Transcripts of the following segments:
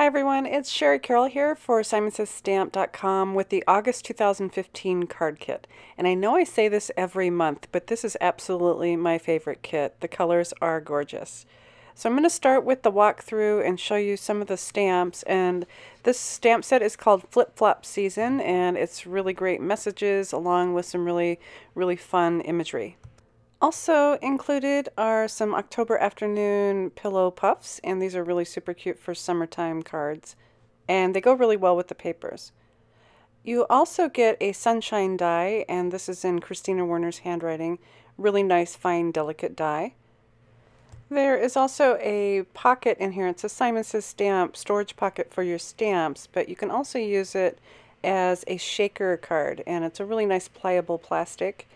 everyone, it's Shari Carroll here for SimonsSaysStamp.com with the August 2015 card kit. And I know I say this every month, but this is absolutely my favorite kit. The colors are gorgeous. So I'm going to start with the walkthrough and show you some of the stamps. And this stamp set is called Flip Flop Season, and it's really great messages along with some really fun imagery. Also included are some October afternoon pillow puffs, and these are really super cute for summertime cards, and they go really well with the papers. You also get a sunshine die, and this is in Christina Werner's handwriting. Really nice, fine, delicate die. There is also a pocket in here. It's a Simon Says Stamp storage pocket for your stamps, but you can also use it as a shaker card, and it's a really nice pliable plastic.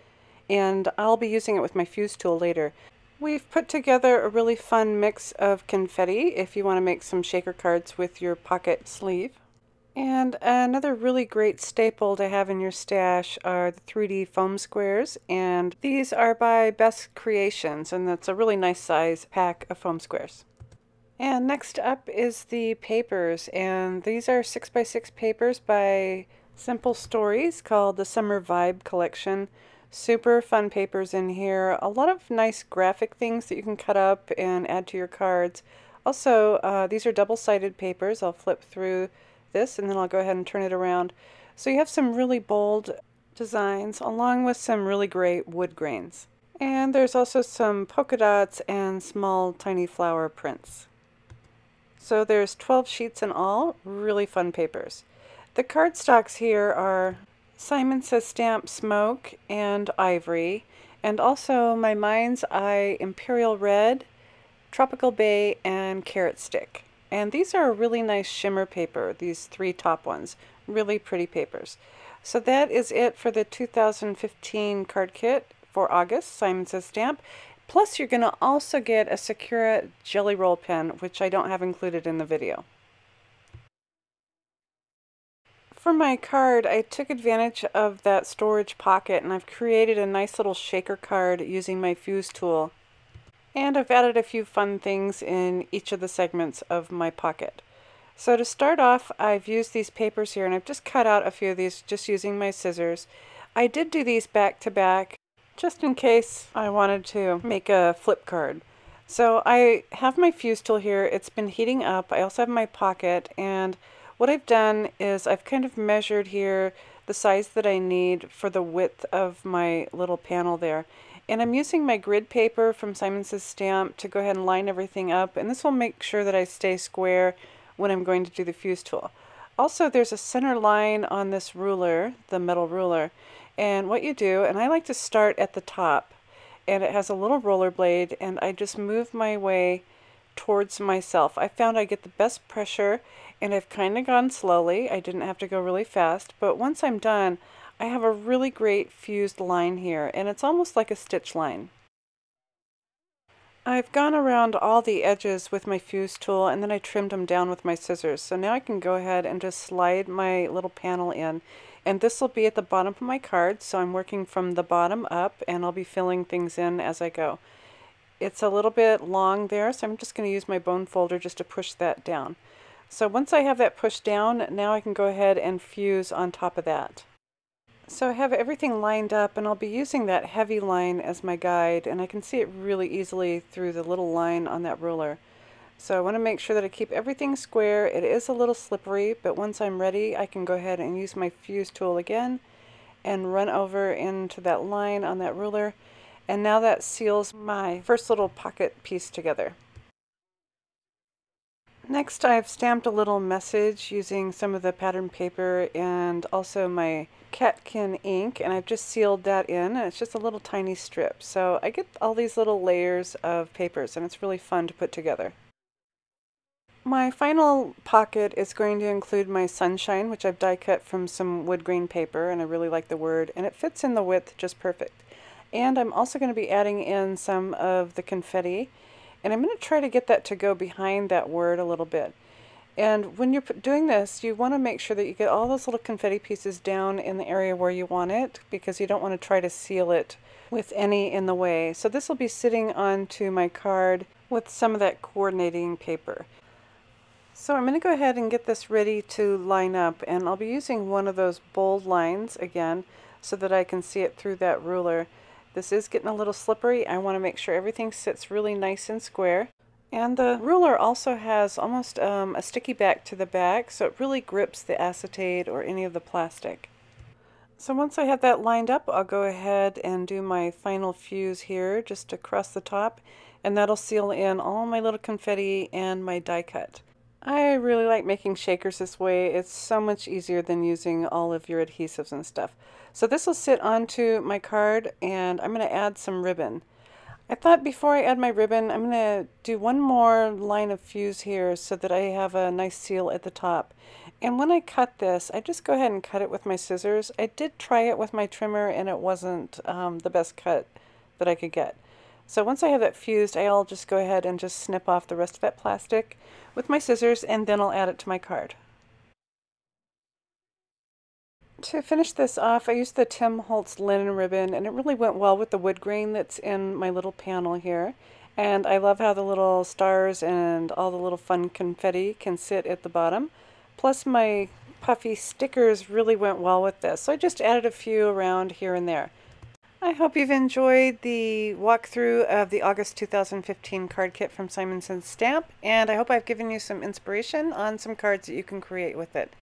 And I'll be using it with my fuse tool later. We've put together a really fun mix of confetti if you want to make some shaker cards with your pocket sleeve. And another really great staple to have in your stash are the 3D foam squares, and these are by Best Creations, and that's a really nice size pack of foam squares. And next up is the papers, and these are 6x6 papers by Simple Stories called the Summer Vibe Collection. Super fun papers in here. A lot of nice graphic things that you can cut up and add to your cards. Also, these are double-sided papers. I'll flip through this and then I'll go ahead and turn it around. So you have some really bold designs along with some really great wood grains. And there's also some polka dots and small tiny flower prints. So there's 12 sheets in all. Really fun papers. The cardstocks here are Simon Says Stamp Smoke and Ivory, and also my Mind's Eye Imperial Red, Tropical Bay, and Carrot Stick. And these are a really nice shimmer paper, these three top ones. Really pretty papers. So that is it for the 2015 card kit for August, Simon Says Stamp. Plus you're going to also get a Sakura Jelly Roll pen, which I don't have included in the video. For my card, I took advantage of that storage pocket, and I've created a nice little shaker card using my fuse tool. And I've added a few fun things in each of the segments of my pocket. So to start off, I've used these papers here, and I've just cut out a few of these just using my scissors. I did do these back to back just in case I wanted to make a flip card. So I have my fuse tool here. It's been heating up. I also have my pocket, and what I've done is I've kind of measured here the size that I need for the width of my little panel there. And I'm using my grid paper from Simon Says Stamp to go ahead and line everything up, and this will make sure that I stay square when I'm going to do the fuse tool. Also, there's a center line on this ruler, the metal ruler, and what you do, and I like to start at the top, and it has a little roller blade, and I just move my way towards myself. I found I get the best pressure, and I've kind of gone slowly. I didn't have to go really fast, but once I'm done, I have a really great fused line here, and it's almost like a stitch line. I've gone around all the edges with my fuse tool, and then I trimmed them down with my scissors. So now I can go ahead and just slide my little panel in, and this will be at the bottom of my card, so I'm working from the bottom up, and I'll be filling things in as I go. It's a little bit long there, so I'm just going to use my bone folder just to push that down. So once I have that pushed down, now I can go ahead and fuse on top of that. So I have everything lined up, and I'll be using that heavy line as my guide, and I can see it really easily through the little line on that ruler. So I want to make sure that I keep everything square. It is a little slippery, but once I'm ready, I can go ahead and use my fuse tool again and run over into that line on that ruler. And now that seals my first little pocket piece together. Next, I've stamped a little message using some of the pattern paper and also my catkin ink, and I've just sealed that in, and it's just a little tiny strip. So I get all these little layers of papers, and it's really fun to put together. My final pocket is going to include my sunshine, which I've die cut from some wood grain paper, and I really like the word, and it fits in the width just perfect. And I'm also going to be adding in some of the confetti, and I'm going to try to get that to go behind that word a little bit. And when you're doing this, you want to make sure that you get all those little confetti pieces down in the area where you want it, because you don't want to try to seal it with any in the way. So this will be sitting onto my card with some of that coordinating paper. So I'm going to go ahead and get this ready to line up, and I'll be using one of those bold lines again so that I can see it through that ruler. This is getting a little slippery. I want to make sure everything sits really nice and square. And the ruler also has almost a sticky back to the back, so it really grips the acetate or any of the plastic. So once I have that lined up, I'll go ahead and do my final fuse here just across the top, and that'll seal in all my little confetti and my die cut. I really like making shakers this way. It's so much easier than using all of your adhesives and stuff. So this will sit onto my card, and I'm going to add some ribbon. I thought before I add my ribbon, I'm going to do one more line of fuse here so that I have a nice seal at the top. And when I cut this, I just go ahead and cut it with my scissors. I did try it with my trimmer, and it wasn't the best cut that I could get. So once I have that fused, I'll just go ahead and just snip off the rest of that plastic with my scissors, and then I'll add it to my card. To finish this off, I used the Tim Holtz linen ribbon, and it really went well with the wood grain that's in my little panel here. And I love how the little stars and all the little fun confetti can sit at the bottom. Plus my puffy stickers really went well with this, so I just added a few around here and there. I hope you've enjoyed the walkthrough of the August 2015 card kit from Simon Says Stamp, and I hope I've given you some inspiration on some cards that you can create with it.